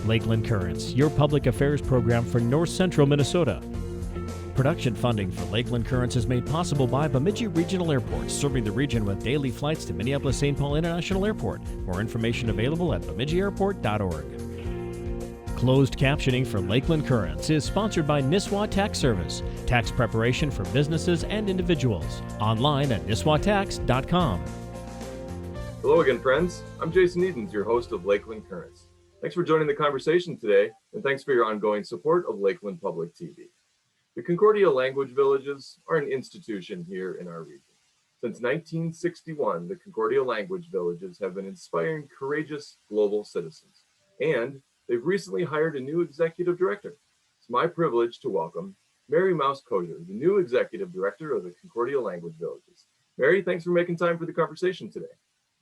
Lakeland Currents, your public affairs program for North Central Minnesota. Production funding for Lakeland Currents is made possible by Bemidji Regional Airport, serving the region with daily flights to Minneapolis-St. Paul International Airport. More information available at bemidjiairport.org. Closed captioning for Lakeland Currents is sponsored by Nisswa Tax Service, tax preparation for businesses and individuals. Online at nisswatax.com. Hello again, friends. I'm Jason Edens, your host of Lakeland Currents. Thanks for joining the conversation today, and thanks for your ongoing support of Lakeland Public TV. The Concordia language villages are an institution here in our region. Since 1961, the Concordia language villages have been inspiring courageous global citizens, and they've recently hired a new executive director. It's my privilege to welcome Mary Mouse Kosher, the new executive director of the Concordia language villages. Mary, thanks for making time for the conversation today.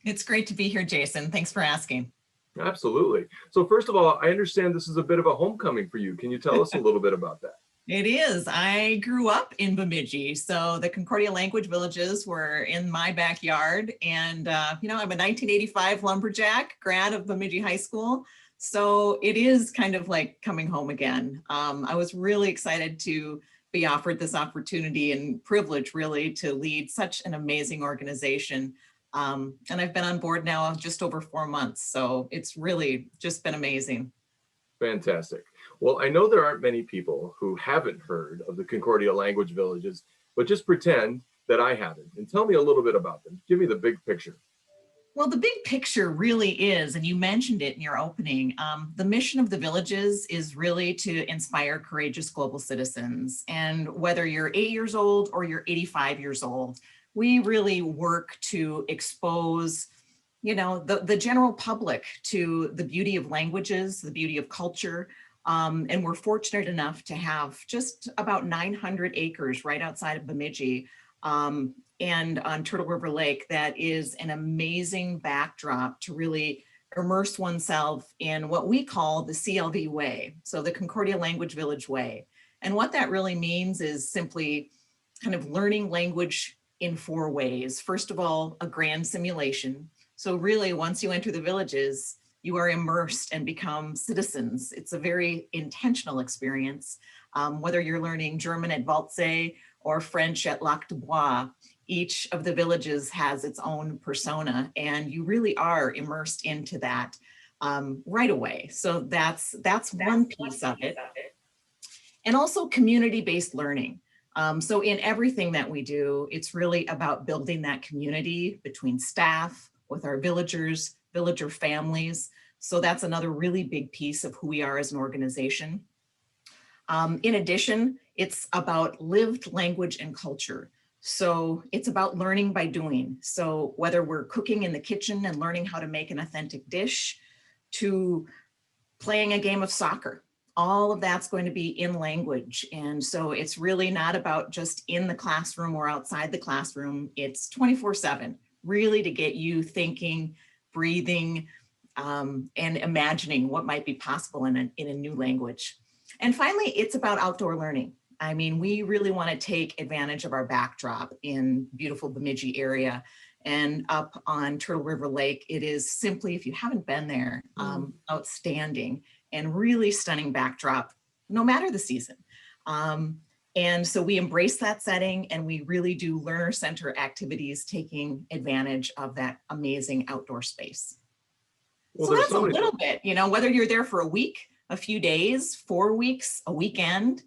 It's great to be here, Jason. Thanks for asking. Absolutely. So first of all, I understand this is a bit of a homecoming for you. Can you tell us a little bit about that? It is. I grew up in Bemidji, so the Concordia language villages were in my backyard. And, I'm a 1985 lumberjack, grad of Bemidji High School. So it is kind of like coming home again. I was really excited to be offered this opportunity and privilege really to lead such an amazing organization. And I've been on board now just over 4 months. So it's really just been amazing. Fantastic. Well, I know there aren't many people who haven't heard of the Concordia language villages, but just pretend that I haven't and tell me a little bit about them. Give me the big picture. Well, the big picture really is, and you mentioned it in your opening, the mission of the villages is really to inspire courageous global citizens. And whether you're 8 years old or you're 85 years old, we really work to expose the general public to the beauty of languages, the beauty of culture. And we're fortunate enough to have just about 900 acres right outside of Bemidji and on Turtle River Lake. That is an amazing backdrop to really immerse oneself in what we call the CLV way, so the Concordia Language Village way. And what that really means is simply kind of learning language in 4 ways. First of all, a grand simulation. So really, once you enter the villages, you are immersed and become citizens. It's a very intentional experience. Whether you're learning German at Waldsee or French at Lac du Bois, each of the villages has its own persona, and you really are immersed into that right away. So that's one piece of it. And also community-based learning. So in everything that we do, it's really about building that community between staff, with our villagers, villager families. So that's another really big piece of who we are as an organization. In addition, it's about lived language and culture. So it's about learning by doing. So whether we're cooking in the kitchen and learning how to make an authentic dish, to playing a game of soccer, all of that's going to be in language. And so it's really not about just in the classroom or outside the classroom. It's 24/7, really to get you thinking, breathing, and imagining what might be possible in a new language. And finally, it's about outdoor learning. I mean, we really want to take advantage of our backdrop in beautiful Bemidji area. And up on Turtle River Lake, it is simply, if you haven't been there, outstanding and really stunning backdrop, no matter the season. And so we embrace that setting, and we really do learner center activities, taking advantage of that amazing outdoor space. Well, so that's a little bit, whether you're there for a week, a few days, 4 weeks, a weekend,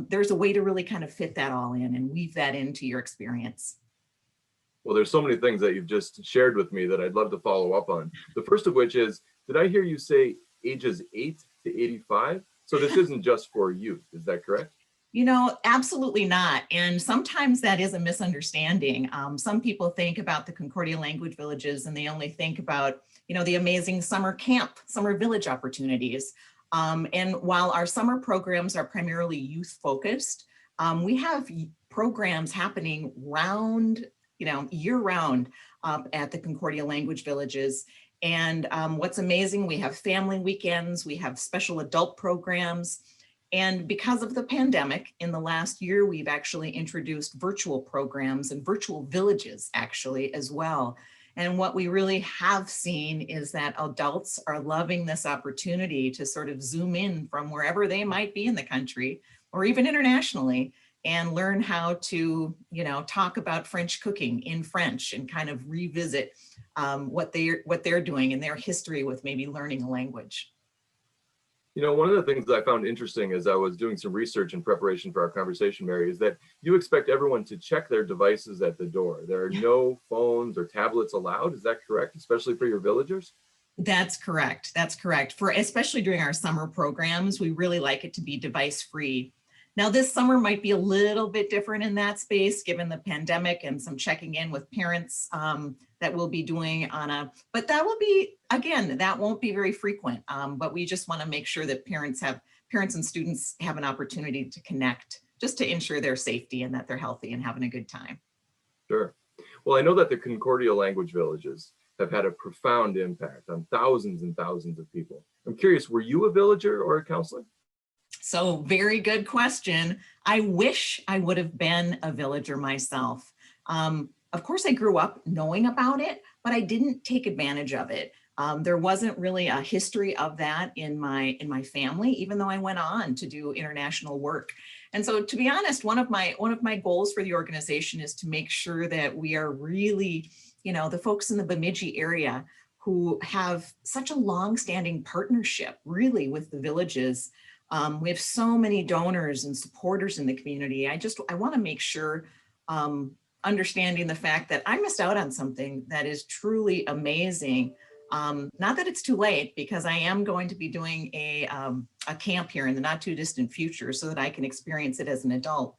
there's a way to really kind of fit that all in and weave that into your experience. Well, there's so many things that you've just shared with me that I'd love to follow up on. The first of which is, did I hear you say ages 8 to 85? So this isn't just for youth, is that correct? Absolutely not. And sometimes that is a misunderstanding. Some people think about the Concordia language villages and they only think about, the amazing summer camp, summer village opportunities. And while our summer programs are primarily youth focused, we have programs happening year round up at the Concordia language villages. And what's amazing, we have family weekends, we have special adult programs. And because of the pandemic, in the last year, we've actually introduced virtual programs and virtual villages actually as well. And what we really have seen is that adults are loving this opportunity to sort of zoom in from wherever they might be in the country or even internationally and learn how to, talk about French cooking in French and kind of revisit what they're doing in their history with maybe learning a language. One of the things that I found interesting as I was doing some research in preparation for our conversation, Mary, is that you expect everyone to check their devices at the door. There are no phones or tablets allowed. Is that correct, especially for your villagers? That's correct. That's correct. For especially during our summer programs, we really like it to be device free. Now, this summer might be a little bit different in that space, given the pandemic and some checking in with parents that we'll be doing but that will be, again, that won't be very frequent. But we just want to make sure that parents and students have an opportunity to connect just to ensure their safety and that they're healthy and having a good time. Sure. Well, I know that the Concordia language villages have had a profound impact on thousands and thousands of people. I'm curious, were you a villager or a counselor? So very good question. I wish I would have been a villager myself. Of course, I grew up knowing about it, but I didn't take advantage of it. There wasn't really a history of that in my family, even though I went on to do international work. And so, to be honest, one of my goals for the organization is to make sure that we are really, the folks in the Bemidji area who have such a long-standing partnership, really, with the villages. We have so many donors and supporters in the community. I want to make sure, understanding the fact that I missed out on something that is truly amazing. Not that it's too late, because I am going to be doing a camp here in the not too distant future so that I can experience it as an adult.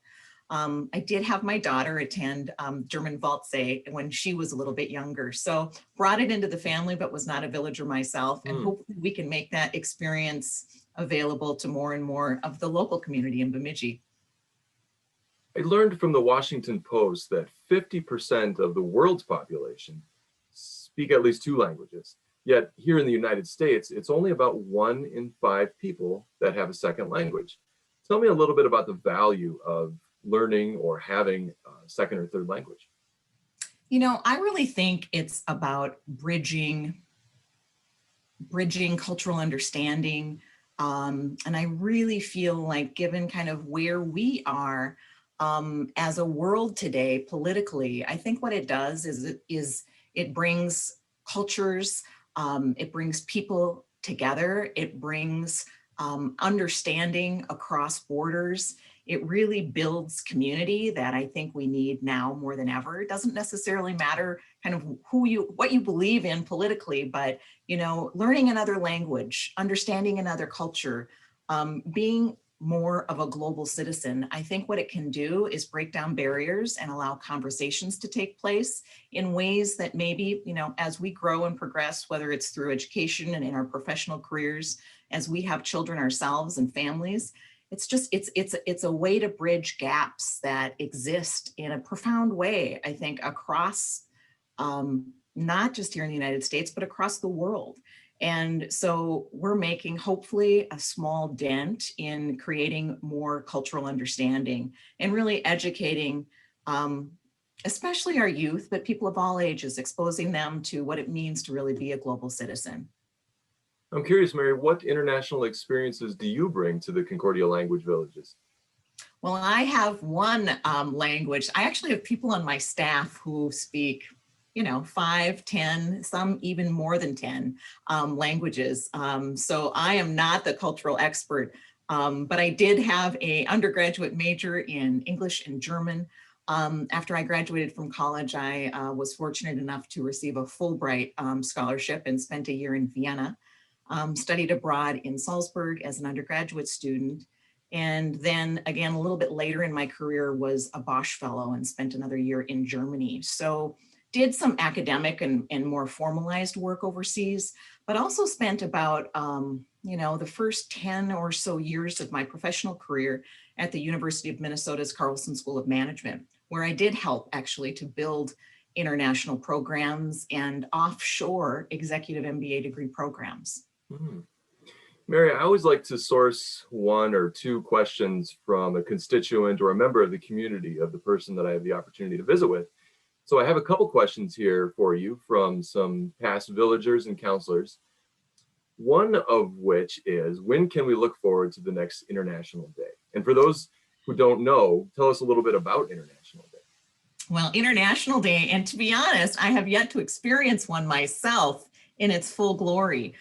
I did have my daughter attend German Waltz when she was a little bit younger. So brought it into the family, but was not a villager myself. And hopefully we can make that experience available to more and more of the local community in Bemidji. I learned from the Washington Post that 50% of the world's population speak at least 2 languages. Yet here in the United States, it's only about 1 in 5 people that have a second language. Tell me a little bit about the value of learning or having a second or third language. I really think it's about bridging cultural understanding. And I really feel like, given kind of where we are as a world today politically, I think what it does is it brings cultures, it brings people together, it brings understanding across borders. It really builds community that I think we need now more than ever. It doesn't necessarily matter kind of what you believe in politically, but learning another language, understanding another culture, being more of a global citizen. I think what it can do is break down barriers and allow conversations to take place in ways that maybe, as we grow and progress, whether it's through education and in our professional careers, as we have children ourselves and families, it's a way to bridge gaps that exist in a profound way, I think, across not just here in the United States, but across the world. And so we're making, hopefully, a small dent in creating more cultural understanding and really educating, especially our youth, but people of all ages, exposing them to what it means to really be a global citizen. I'm curious, Mary, what international experiences do you bring to the Concordia language villages? Well, I have one language. I actually have people on my staff who speak 5, 10, some even more than 10 languages. So I am not the cultural expert, but I did have an undergraduate major in English and German. After I graduated from college, I was fortunate enough to receive a Fulbright scholarship and spent a year in Vienna, studied abroad in Salzburg as an undergraduate student. And then again, a little bit later in my career was a Bosch Fellow and spent another year in Germany. So did some academic and more formalized work overseas, but also spent about, the first 10 or so years of my professional career at the University of Minnesota's Carlson School of Management, where I did help actually to build international programs and offshore executive MBA degree programs. Mm-hmm. Mary, I always like to source 1 or 2 questions from a constituent or a member of the community of the person that I have the opportunity to visit with. So I have a couple questions here for you from some past villagers and counselors. One of which is, when can we look forward to the next International Day? And for those who don't know, tell us a little bit about International Day. Well, International Day, and to be honest, I have yet to experience one myself in its full glory.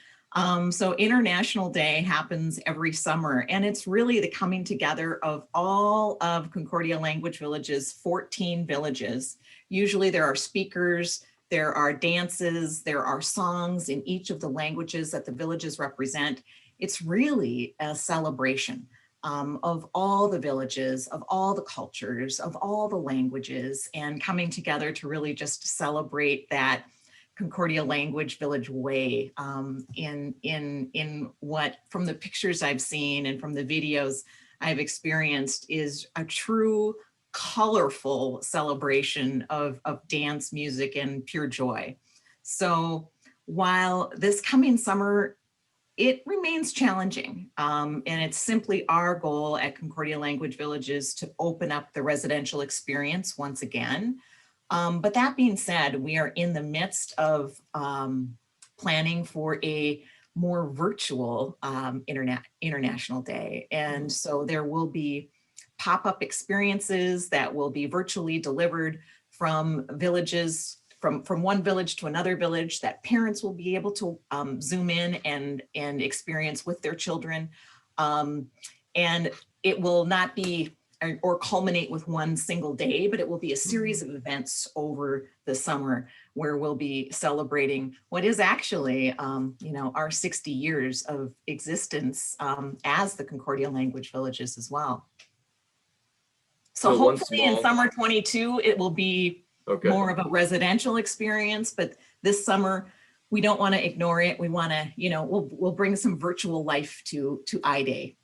So International Day happens every summer, and it's really the coming together of all of Concordia Language Village's 14 villages. Usually there are speakers, there are dances, there are songs in each of the languages that the villages represent. It's really a celebration of all the villages, of all the cultures, of all the languages, and coming together to really just celebrate that Concordia Language Village way in what, from the pictures I've seen and from the videos I've experienced, is a true colorful celebration of dance, music, and pure joy. So while this coming summer, it remains challenging, and it's simply our goal at Concordia Language Villages to open up the residential experience once again. But that being said, we are in the midst of planning for a more virtual International Day. And so there will be pop-up experiences that will be virtually delivered from villages, from one village to another village, that parents will be able to zoom in and experience with their children. And it will not be or culminate with one single day, but it will be a series of events over the summer where we'll be celebrating what is actually, our 60 years of existence as the Concordia Language Villages as well. So hopefully in summer 22, it will be more of a residential experience, but this summer, we don't want to ignore it. We want to, we'll bring some virtual life to I-Day.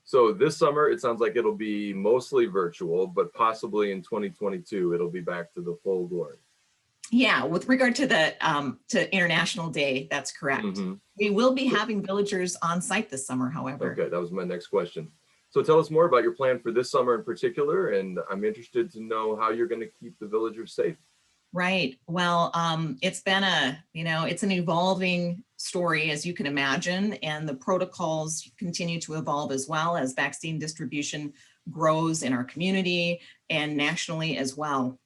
So this summer, it sounds like it'll be mostly virtual, but possibly in 2022, it'll be back to the full glory. Yeah, with regard to the to International Day, that's correct. Mm-hmm. We will be having villagers on site this summer, however. Okay, that was my next question. So tell us more about your plan for this summer in particular, and I'm interested to know how you're going to keep the villagers safe. Right. Well, it's been it's an evolving story, as you can imagine, and the protocols continue to evolve as well as vaccine distribution grows in our community and nationally as well.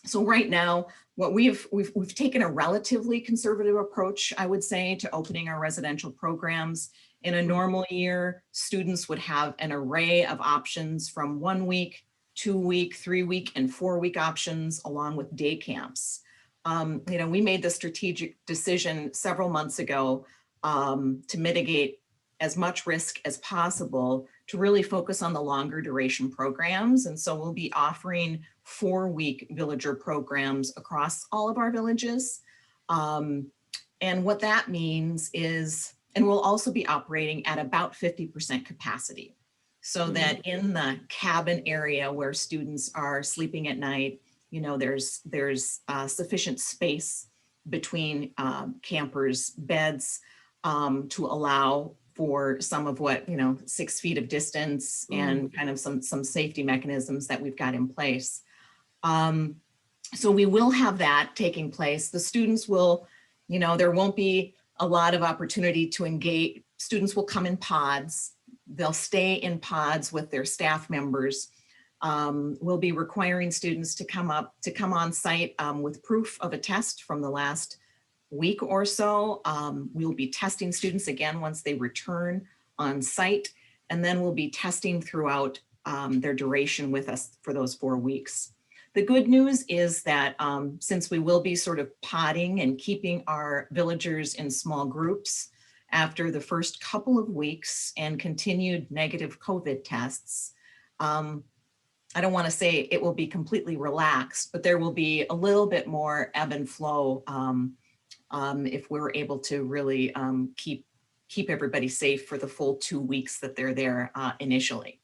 So right now, what we've taken a relatively conservative approach, I would say, to opening our residential programs. In a normal year, students would have an array of options from 1 week, 2 week, 3 week, and 4 week options, along with day camps. We made the strategic decision several months ago to mitigate as much risk as possible to really focus on the longer duration programs. And so we'll be offering 4-week villager programs across all of our villages. And what that means is, and we'll also be operating at about 50% capacity, so that in the cabin area where students are sleeping at night, there's sufficient space between campers' beds to allow for some of what, 6 feet of distance and kind of some safety mechanisms that we've got in place. So we will have that taking place. The students will, there won't be a lot of opportunity to engage. Students will come in pods. They'll stay in pods with their staff members. We'll be requiring students to come on site with proof of a test from the last week or so. We'll be testing students again once they return on site, and then we'll be testing throughout their duration with us for those 4 weeks. The good news is that since we will be sort of podding and keeping our villagers in small groups, after the first couple of weeks and continued negative COVID tests, I don't want to say it will be completely relaxed, but there will be a little bit more ebb and flow if we're able to really keep everybody safe for the full 2 weeks that they're there initially.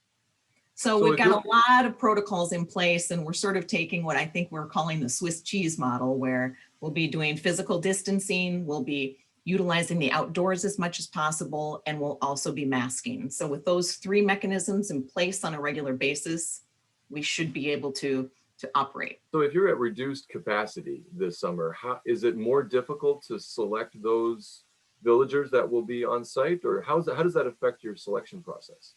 So we've got a lot of protocols in place, and we're sort of taking what I think we're calling the Swiss cheese model, where we'll be doing physical distancing, we'll be utilizing the outdoors as much as possible, and we'll also be masking. So with those 3 mechanisms in place on a regular basis, we should be able to to operate. So if you're at reduced capacity this summer, how is it more difficult to select those villagers that will be on site, or how does that affect your selection process?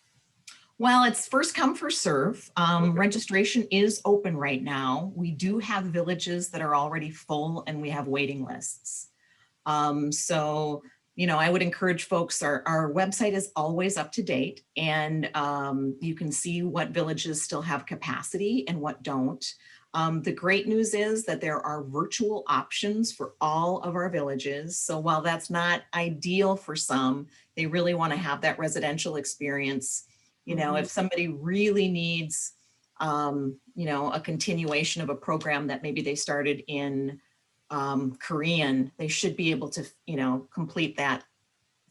Well, it's first come, first serve. Okay. Registration is open right now. We do have villages that are already full and we have waiting lists. So, I would encourage folks, our website is always up to date, and you can see what villages still have capacity and what don't. The great news is that there are virtual options for all of our villages. So while that's not ideal for some, they really want to have that residential experience. If somebody really needs, a continuation of a program that maybe they started in Korean, they should be able to, complete that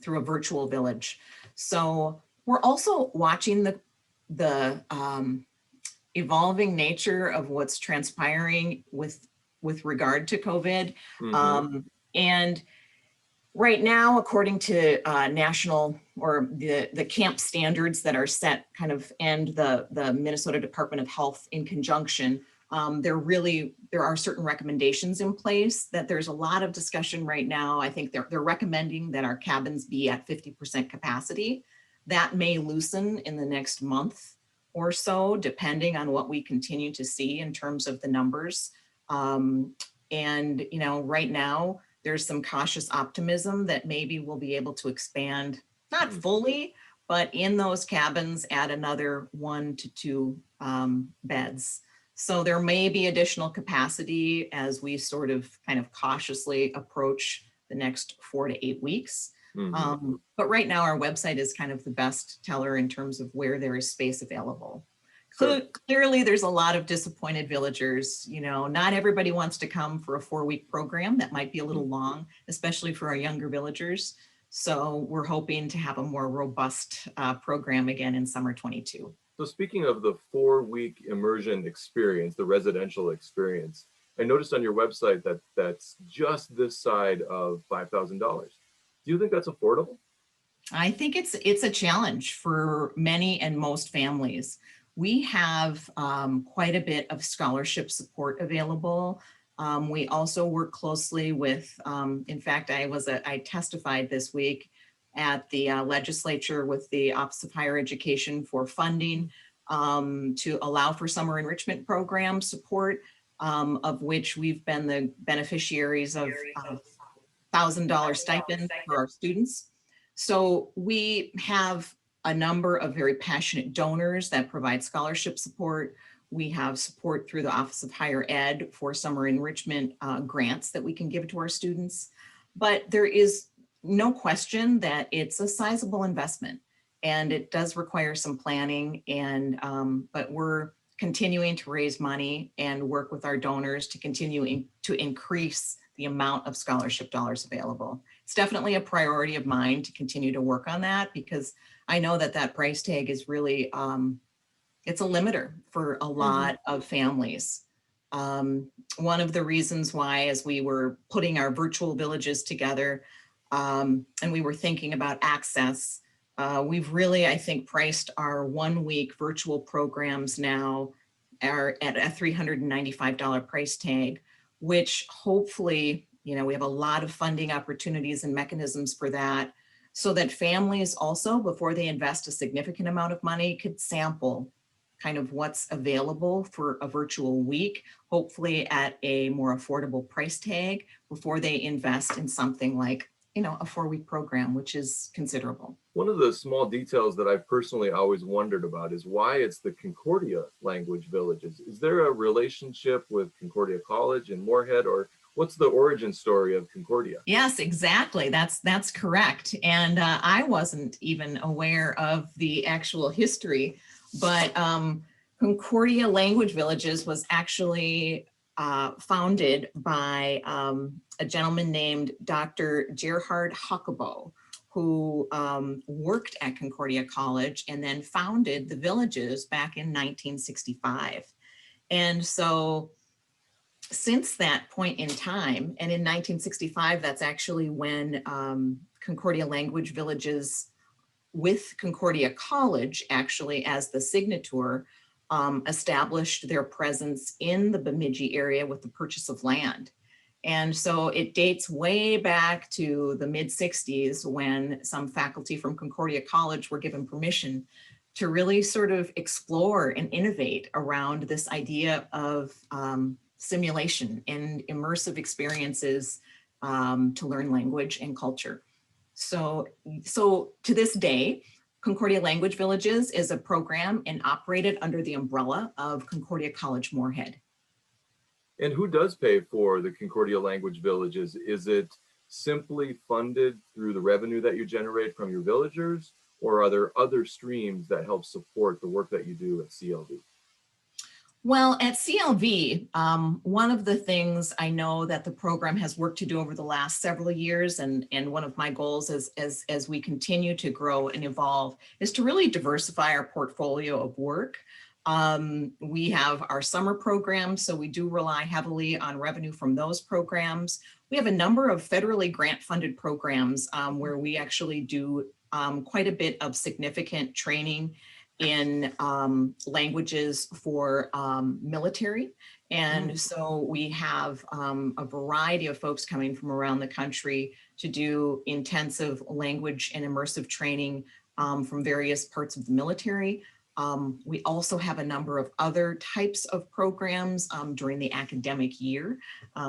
through a virtual village. So we're also watching the evolving nature of what's transpiring with regard to COVID. And right now, according to national or the camp standards that are set and the Minnesota Department of Health in conjunction, there are certain recommendations in place that there's a lot of discussion right now. I think they're recommending that our cabins be at 50% capacity. That may loosen in the next month or so, depending on what we continue to see in terms of the numbers. Right now, there's some cautious optimism that maybe we'll be able to expand, not fully, but in those cabins add another 1 to 2 beds. So there may be additional capacity as we sort of cautiously approach the next 4 to 8 weeks. But right now our website is kind of the best teller in terms of where there is space available. Sure. Clearly there's a lot of disappointed villagers. Not everybody wants to come for a 4-week program. That might be a little long, especially for our younger villagers. So we're hoping to have a more robust program again in summer 22. So speaking of the 4-week immersion experience, the residential experience, I noticed on your website that that's just this side of $5,000. Do you think that's affordable? I think it's a challenge for many and most families. We have quite a bit of scholarship support available. We also work closely with, in fact, I testified this week at the legislature with the Office of Higher Education for funding to allow for summer enrichment program support, of which we've been the beneficiaries of $1,000 stipend for our students. So we have a number of very passionate donors that provide scholarship support. We have support through the Office of Higher Ed for summer enrichment grants that we can give to our students. But there is no question that it's a sizable investment and it does require some planning, but we're continuing to raise money and work with our donors to continue to increase the amount of scholarship dollars available. It's definitely a priority of mine to continue to work on that, because I know that price tag is really, it's a limiter for a lot of families. One of the reasons why, as we were putting our virtual villages together and we were thinking about access, we've really, I think, priced our 1-week virtual programs now are at a $395 price tag, which hopefully, we have a lot of funding opportunities and mechanisms for that, so that families also, before they invest a significant amount of money, could sample kind of what's available for a virtual week, hopefully at a more affordable price tag, before they invest in something like, a 4-week program, which is considerable. One of the small details that I've personally always wondered about is why it's the Concordia language villages. Is there a relationship with Concordia College in Moorhead, or what's the origin story of Concordia? Yes, exactly. That's correct. And I wasn't even aware of the actual history, but Concordia Language Villages was actually founded by a gentleman named Dr. Gerhard Huckabo, who worked at Concordia College and then founded the villages back in 1965. And so since that point in time, and in 1965, that's actually when Concordia Language Villages with Concordia College, actually as the signature, established their presence in the Bemidji area with the purchase of land. And so it dates way back to the mid 60s when some faculty from Concordia College were given permission to really sort of explore and innovate around this idea of simulation and immersive experiences to learn language and culture. So to this day, Concordia Language Villages is a program and operated under the umbrella of Concordia College Moorhead. And who does pay for the Concordia Language Villages? Is it simply funded through the revenue that you generate from your villagers, or are there other streams that help support the work that you do at CLV? Well, at CLV, one of the things I know that the program has worked to do over the last several years, and one of my goals as we continue to grow and evolve, is to really diversify our portfolio of work. We have our summer programs, so we do rely heavily on revenue from those programs. We have a number of federally grant-funded programs where we actually do quite a bit of significant training in languages for military. And so we have a variety of folks coming from around the country to do intensive language and immersive training from various parts of the military. We also have a number of other types of programs during the academic year.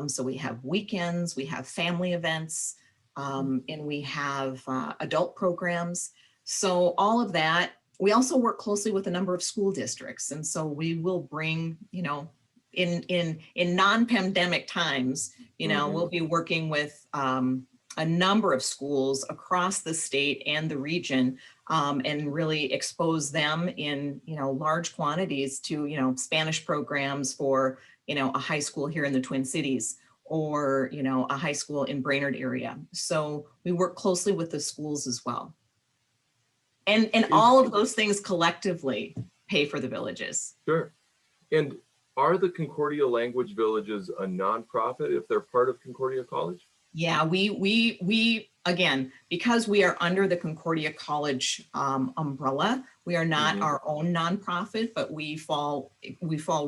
So we have weekends, we have family events, and we have adult programs. So all of that. We also work closely with a number of school districts. And so we will bring, in non-pandemic times, we'll be working with a number of schools across the state and the region and really expose them in, large quantities to, Spanish programs for, a high school here in the Twin Cities or, a high school in Brainerd area. So we work closely with the schools as well. And all of those things collectively pay for the villages. Sure. And are the Concordia Language Villages a nonprofit if they're part of Concordia College? Yeah, we again, because we are under the Concordia College umbrella, we are not our own nonprofit, but we fall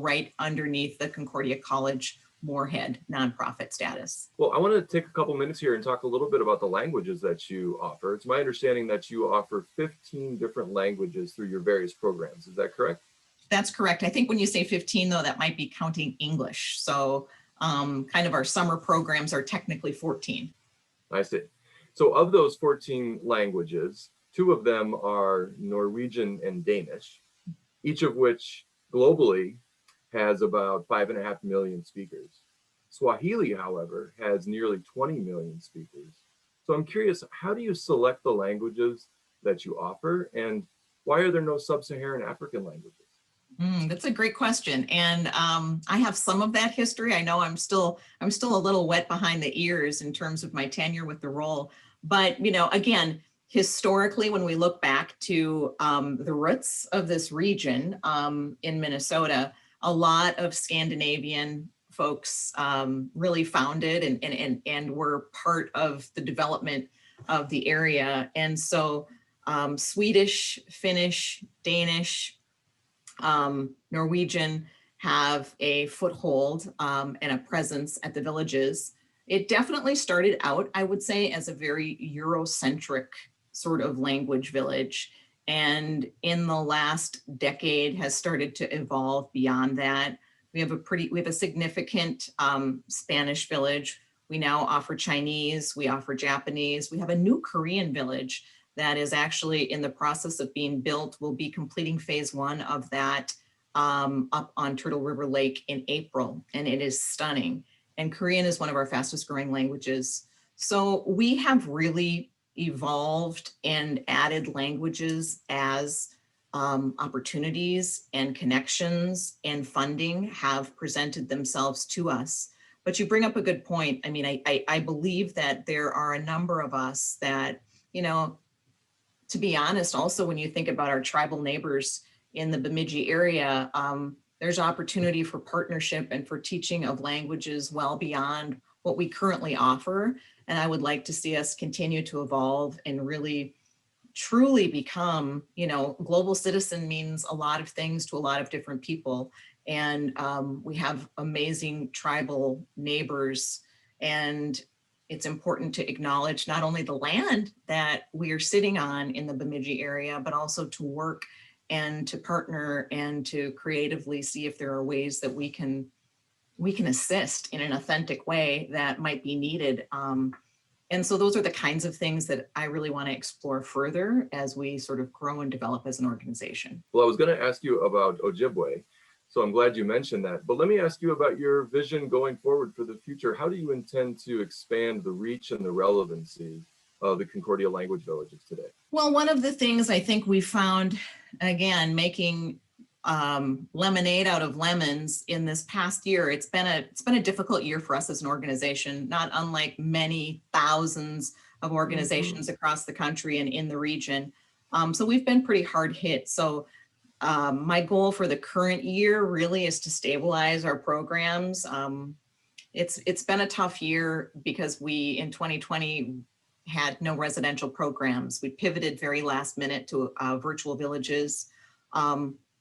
right underneath the Concordia College Moorhead nonprofit status. Well, I want to take a couple minutes here and talk a little bit about the languages that you offer. It's my understanding that you offer 15 different languages through your various programs. Is that correct? That's correct. I think when you say 15, though, that might be counting English. So kind of our summer programs are technically 14. I see. So of those 14 languages, 2 of them are Norwegian and Danish, each of which globally has about 5.5 million speakers. Swahili, however, has nearly 20 million speakers. So I'm curious, how do you select the languages that you offer, and why are there no sub-Saharan African languages? That's a great question. And I have some of that history. I know I'm still a little wet behind the ears in terms of my tenure with the role. But, again, historically, when we look back to the roots of this region in Minnesota, a lot of Scandinavian folks really founded and were part of the development of the area. And so Swedish, Finnish, Danish, Norwegian have a foothold and a presence at the villages. It definitely started out, I would say, as a very Eurocentric sort of language village. And in the last decade has started to evolve beyond that. We have a significant Spanish village. We now offer Chinese, we offer Japanese. We have a new Korean village that is actually in the process of being built. We'll be completing phase 1 of that up on Turtle River Lake in April, and it is stunning. And Korean is one of our fastest growing languages. So we have really evolved and added languages as opportunities and connections and funding have presented themselves to us. But you bring up a good point. I mean, I believe that there are a number of us that, to be honest, also when you think about our tribal neighbors in the Bemidji area, there's opportunity for partnership and for teaching of languages well beyond what we currently offer. And I would like to see us continue to evolve and really truly become, global citizen means a lot of things to a lot of different people. And we have amazing tribal neighbors, and it's important to acknowledge not only the land that we are sitting on in the Bemidji area, but also to work and to partner and to creatively see if there are ways that we can assist in an authentic way that might be needed. And so those are the kinds of things that I really want to explore further as we sort of grow and develop as an organization. Well, I was going to ask you about Ojibwe, so I'm glad you mentioned that. But let me ask you about your vision going forward for the future. How do you intend to expand the reach and the relevancy of the Concordia language villages today? Well, one of the things I think we found, again, making lemonade out of lemons in this past year, it's been a difficult year for us as an organization, not unlike many thousands of organizations across the country and in the region. So we've been pretty hard hit. So my goal for the current year really is to stabilize our programs. It's been a tough year because we in 2020 had no residential programs. We pivoted very last minute to virtual villages.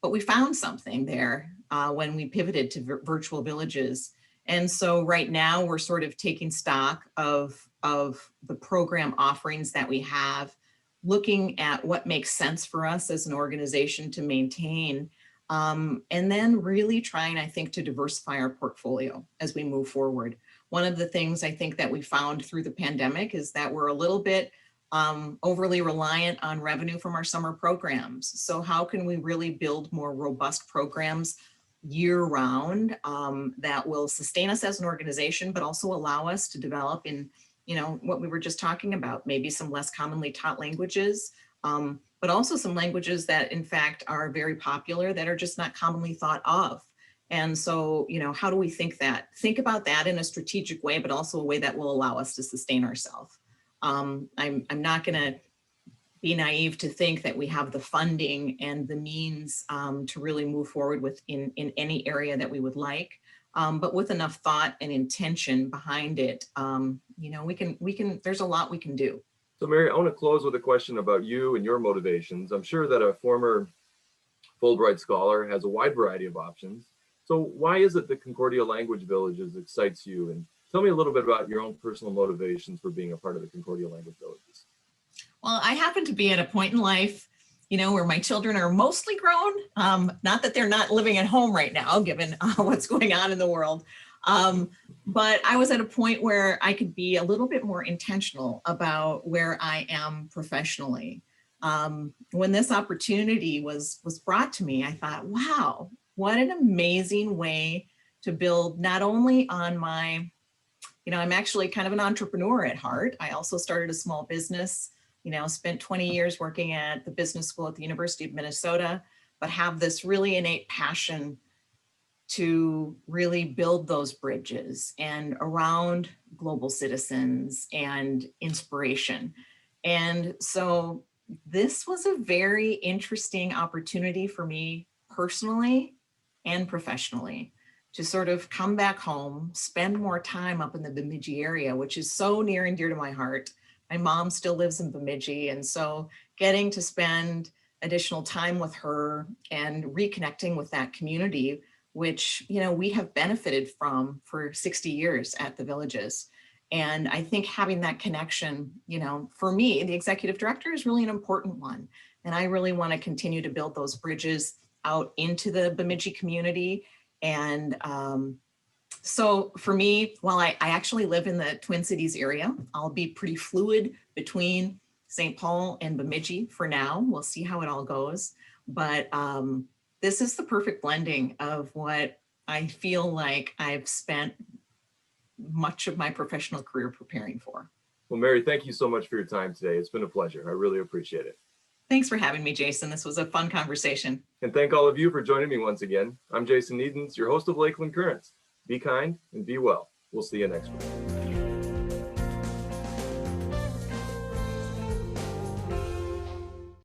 But we found something there when we pivoted to virtual villages. And so right now we're sort of taking stock of the program offerings that we have, looking at what makes sense for us as an organization to maintain, and then really trying, I think, to diversify our portfolio as we move forward. One of the things I think that we found through the pandemic is that we're a little bit overly reliant on revenue from our summer programs. So how can we really build more robust programs year round that will sustain us as an organization, but also allow us to develop in, what we were just talking about, maybe some less commonly taught languages, but also some languages that in fact are very popular that are just not commonly thought of. And so, how do we think about that in a strategic way, but also a way that will allow us to sustain ourselves? I'm not going to be naive to think that we have the funding and the means to really move forward with in any area that we would like, but with enough thought and intention behind it, we can. There's a lot we can do. So, Mary, I want to close with a question about you and your motivations. I'm sure that a former Fulbright scholar has a wide variety of options. So, why is it that Concordia Language Villages excites you? And tell me a little bit about your own personal motivations for being a part of the Concordia Language Villages. Well, I happen to be at a point in life, where my children are mostly grown. Not that they're not living at home right now, given what's going on in the world. But I was at a point where I could be a little bit more intentional about where I am professionally. When this opportunity was brought to me, I thought, wow, what an amazing way to build not only on my, I'm actually kind of an entrepreneur at heart. I also started a small business, spent 20 years working at the business school at the University of Minnesota, but have this really innate passion to really build those bridges and around global citizens and inspiration. And so this was a very interesting opportunity for me personally and professionally to sort of come back home, spend more time up in the Bemidji area, which is so near and dear to my heart. My mom still lives in Bemidji, and so getting to spend additional time with her and reconnecting with that community, which we have benefited from for 60 years at the villages. And I think having that connection, for me, the executive director, is really an important one. And I really want to continue to build those bridges out into the Bemidji community. And so for me, while I actually live in the Twin Cities area, I'll be pretty fluid between St. Paul and Bemidji for now. We'll see how it all goes. But this is the perfect blending of what I feel like I've spent much of my professional career preparing for. Well, Mary, thank you so much for your time today. It's been a pleasure. I really appreciate it. Thanks for having me, Jason. This was a fun conversation. And thank all of you for joining me once again. I'm Jason Edens, your host of Lakeland Currents. Be kind and be well. We'll see you next week.